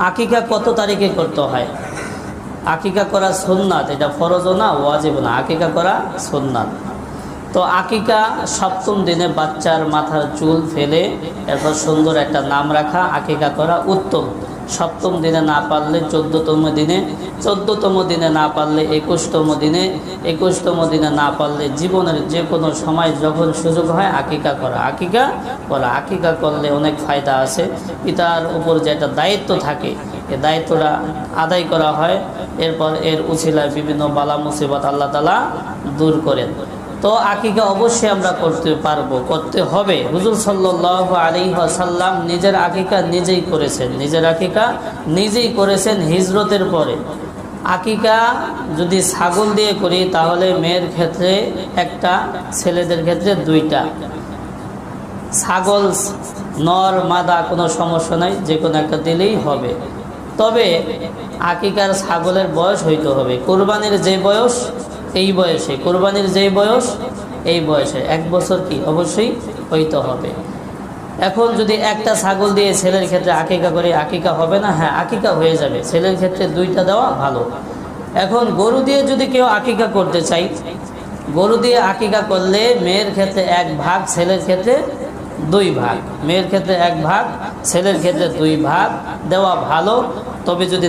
আকিকা কত তারিখে করতে হয়? আকিকা করা সুন্নাত, এটা ফরজও না ওয়াজিবও না, আকিকা করা সুন্নাত। তো আকিকা সপ্তম দিনে বাচ্চার মাথার চুল ফেলে এরপর সুন্দর একটা নাম রাখা, আকিকা করা উত্তম। সপ্তম দিনে না পারলে 14তম দিনে, 14তম দিনে না পারলে 21তম দিনে, 21তম দিনে না পারলে জীবনের যে কোনো সময় যখন সুযোগ হয় আকিকা করা। আকিকা করা, আকিকা করলে অনেক ফায়দা আছে। পিতার উপর যে একটা দায়িত্ব থাকে, এই দায়িত্বটা আদায় করা হয়। এরপর এর উছিলায় বিভিন্ন বালা মুসিবত আল্লাহ তাআলা দূর করেন। তো আকিকা অবশ্যই আমরা করতে পারবো, করতে হবে। হুজুর সাল্লাল্লাহু আলাইহি ওয়াসাল্লাম নিজের আকিকা নিজেই করেছেন, নিজের আকিকা নিজেই করেছেন হিজরতের পরে। আকিকা যদি ছাগল দিয়ে করি তাহলে মেয়ের ক্ষেত্রে একটা, ছেলেদের ক্ষেত্রে দুইটা। ছাগল নর মাদা কোনো সমস্যা নাই, যে কোনো একটা দিলেই হবে। তবে আকিকার ছাগলের বয়স হইতে হবে কোরবানির যে বয়স এই বয়সে, কোরবানির যে বয়স এই বয়সে 1 বছর কি অবশ্যই হইতে হবে। এখন যদি একটা ছাগল দিয়ে ছেলের ক্ষেত্রে আকিকা করে, আকিকা হবে না? হ্যাঁ, আকিকা হয়ে যাবে, ছেলের ক্ষেত্রে 2টা দেওয়া ভালো। এখন গরু দিয়ে যদি কেউ আকিকা করতে চাই, গরু দিয়ে আকিকা করলে মেয়ের ক্ষেত্রে 1 ভাগ, ছেলের ক্ষেত্রে 2 ভাগ। মেয়ের ক্ষেত্রে 1 ভাগ, ছেলের ক্ষেত্রে 2 ভাগ দেওয়া ভালো। তবে যদি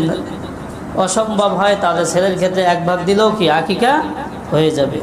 অসম্ভব হয় তাহলে ছেলের ক্ষেত্রে 1 ভাগ দিলেও কি আকিকা হয়ে যাবে।